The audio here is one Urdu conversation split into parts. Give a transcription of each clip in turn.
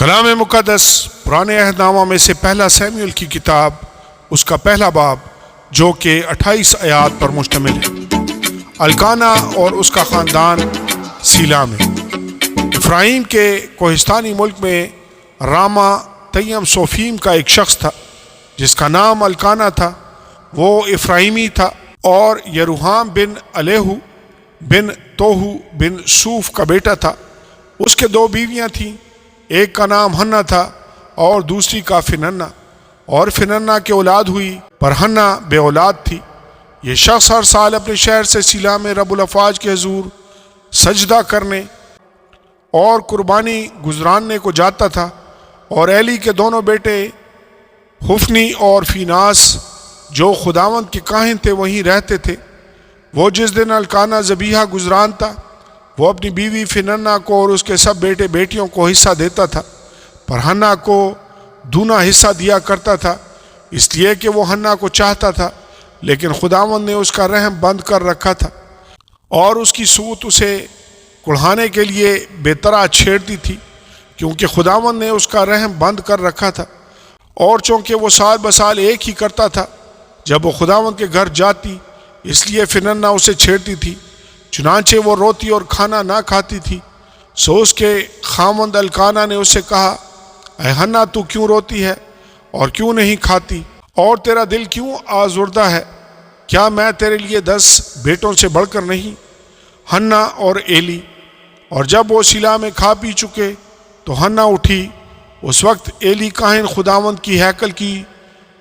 کلام مقدس پرانے عہد نامہ میں سے پہلا سیموئیل کی کتاب، اس کا پہلا باب جو کہ 28 آیات پر مشتمل ہے۔ الکانا اور اس کا خاندان سیلا میں۔ افرایم کے کوہستانی ملک میں راما تیم سوفیم کا ایک شخص تھا جس کا نام الکانا تھا۔ وہ افراہیمی تھا اور یروحام بن الیہو بن توہو بن سوف کا بیٹا تھا۔ اس کے دو بیویاں تھیں، ایک کا نام ہنہ تھا اور دوسری کا فننا، اور فننا کی اولاد ہوئی پر ہنہ بے اولاد تھی۔ یہ شخص ہر سال اپنے شہر سے سیلا میں رب الافواج کے حضور سجدہ کرنے اور قربانی گزراننے کو جاتا تھا، اور ایلی کے دونوں بیٹے حفنی اور فیناس جو خداوند کے کاہن تھے وہیں رہتے تھے۔ وہ جس دن الکانا ذبیحہ گزرانتا وہ اپنی بیوی فننا کو اور اس کے سب بیٹے بیٹیوں کو حصہ دیتا تھا، پر ہنہ کو دونا حصہ دیا کرتا تھا، اس لیے کہ وہ ہنہ کو چاہتا تھا، لیکن خداوند نے اس کا رحم بند کر رکھا تھا اور اس کی صوت اسے کڑھانے کے لیے بے طرح چھیڑتی تھی، کیونکہ خداوند نے اس کا رحم بند کر رکھا تھا۔ اور چونکہ وہ سال بسال ایک ہی کرتا تھا جب وہ خداوند کے گھر جاتی، اس لیے فننا اسے چھیڑتی تھی، چنانچہ وہ روتی اور کھانا نہ کھاتی تھی۔ سو اس کے خاوند الکانا نے اس سے کہا، اے ہنہ، تو کیوں روتی ہے اور کیوں نہیں کھاتی، اور تیرا دل کیوں آزردہ ہے؟ کیا میں تیرے لیے 10 بیٹوں سے بڑھ کر نہیں؟ ہنہ اور ایلی۔ اور جب وہ سیلا میں کھا پی چکے تو ہنہ اٹھی۔ اس وقت ایلی کاہن خداوند کی ہیکل کی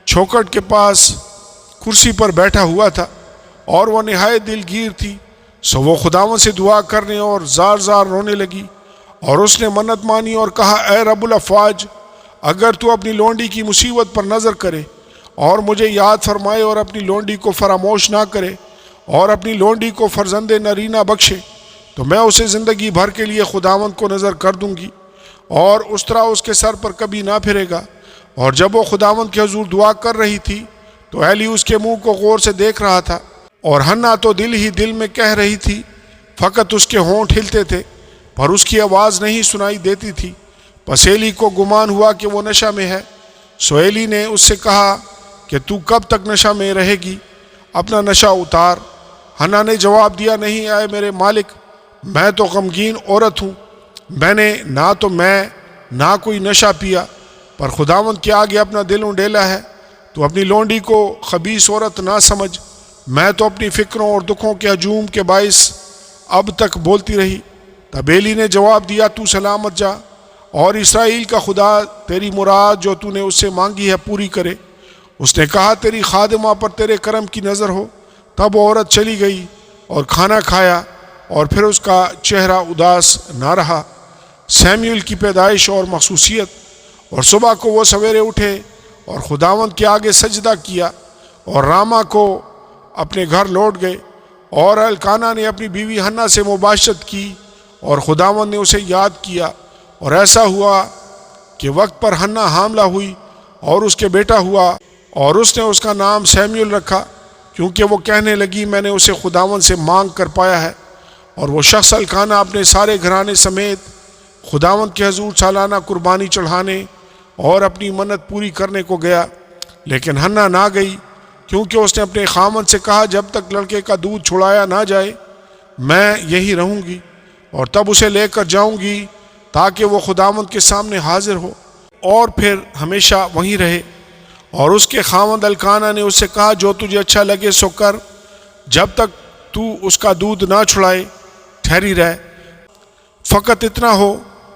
چوکھٹ کے پاس کرسی پر بیٹھا ہوا تھا، اور وہ نہایت دلگیر تھی۔ سو وہ خداوند سے دعا کرنے اور زار زار رونے لگی، اور اس نے منت مانی اور کہا، اے رب الافواج، اگر تو اپنی لونڈی کی مصیبت پر نظر کرے اور مجھے یاد فرمائے اور اپنی لونڈی کو فراموش نہ کرے اور اپنی لونڈی کو فرزند نرینہ بخشے، تو میں اسے زندگی بھر کے لیے خداوند کو نظر کر دوں گی، اور اس طرح اس کے سر پر کبھی نہ پھرے گا۔ اور جب وہ خداوند کے حضور دعا کر رہی تھی تو ایلی اس کے منہ کو غور سے دیکھ رہا تھا، اور ہنہ تو دل ہی دل میں کہہ رہی تھی، فقط اس کے ہونٹ ہلتے تھے پر اس کی آواز نہیں سنائی دیتی تھی۔ پس ایلی کو گمان ہوا کہ وہ نشہ میں ہے۔ سو ایلی نے اس سے کہا کہ تو کب تک نشہ میں رہے گی؟ اپنا نشہ اتار۔ ہنہ نے جواب دیا، نہیں اے میرے مالک، میں تو غمگین عورت ہوں، میں نے نہ کوئی نشہ پیا، پر خداوند کے آگے اپنا دل انڈیلا ہے۔ تو اپنی لونڈی کو خبیث عورت نہ سمجھ، میں تو اپنی فکروں اور دکھوں کے ہجوم کے باعث اب تک بولتی رہی۔ تب ایلی نے جواب دیا، تو سلامت جا، اور اسرائیل کا خدا تیری مراد جو تو نے اس سے مانگی ہے پوری کرے۔ اس نے کہا، تیری خادمہ پر تیرے کرم کی نظر ہو۔ تب عورت چلی گئی اور کھانا کھایا، اور پھر اس کا چہرہ اداس نہ رہا۔ سیموئیل کی پیدائش اور مخصوصیت۔ اور صبح کو وہ سویرے اٹھے اور خداوند کے آگے سجدہ کیا، اور راما کو اپنے گھر لوٹ گئے، اور الکانا نے اپنی بیوی ہنہ سے مباشرت کی، اور خداوند نے اسے یاد کیا۔ اور ایسا ہوا کہ وقت پر ہنہ حاملہ ہوئی اور اس کے بیٹا ہوا، اور اس نے اس کا نام سیموئیل رکھا، کیونکہ وہ کہنے لگی، میں نے اسے خداوند سے مانگ کر پایا ہے۔ اور وہ شخص الکانا اپنے سارے گھرانے سمیت خداوند کے حضور سالانہ قربانی چڑھانے اور اپنی منت پوری کرنے کو گیا، لیکن ہنہ نہ گئی، کیونکہ اس نے اپنے خامند سے کہا، جب تک لڑکے کا دودھ چھڑایا نہ جائے میں یہی رہوں گی، اور تب اسے لے کر جاؤں گی تاکہ وہ خداوند کے سامنے حاضر ہو اور پھر ہمیشہ وہیں رہے۔ اور اس کے خامند الکانا نے اس سے کہا، جو تجھے اچھا لگے سو کر، جب تک تو اس کا دودھ نہ چھڑائے ٹھہری رہ، فقط اتنا ہو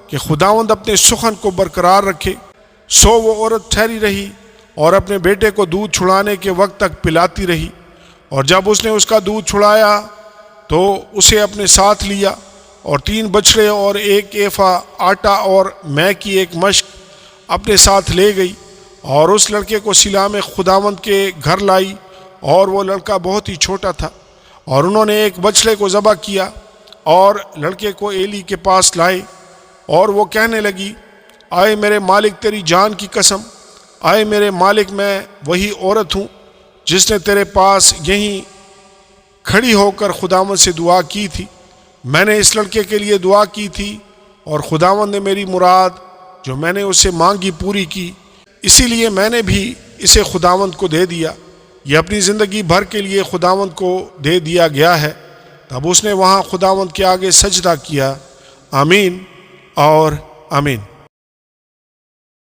کہ خداوند اپنے سخن کو برقرار رکھے۔ سو وہ عورت ٹھہری رہی اور اپنے بیٹے کو دودھ چھڑانے کے وقت تک پلاتی رہی، اور جب اس نے اس کا دودھ چھڑایا تو اسے اپنے ساتھ لیا، اور 3 بچڑے اور 1 ایفا آٹا اور مے کی 1 مشق اپنے ساتھ لے گئی، اور اس لڑکے کو سیلا میں خداوند کے گھر لائی، اور وہ لڑکا بہت ہی چھوٹا تھا۔ اور انہوں نے 1 بچڑے کو ذبح کیا اور لڑکے کو ایلی کے پاس لائے، اور وہ کہنے لگی، آئے میرے مالک، تیری جان کی قسم، آئے میرے مالک، میں وہی عورت ہوں جس نے تیرے پاس یہیں کھڑی ہو کر خداوند سے دعا کی تھی۔ میں نے اس لڑکے کے لیے دعا کی تھی، اور خداوند نے میری مراد جو میں نے اس سے مانگی پوری کی، اسی لیے میں نے بھی اسے خداوند کو دے دیا۔ یہ اپنی زندگی بھر کے لیے خداوند کو دے دیا گیا ہے۔ تب اس نے وہاں خداوند کے آگے سجدہ کیا۔ آمین اور آمین۔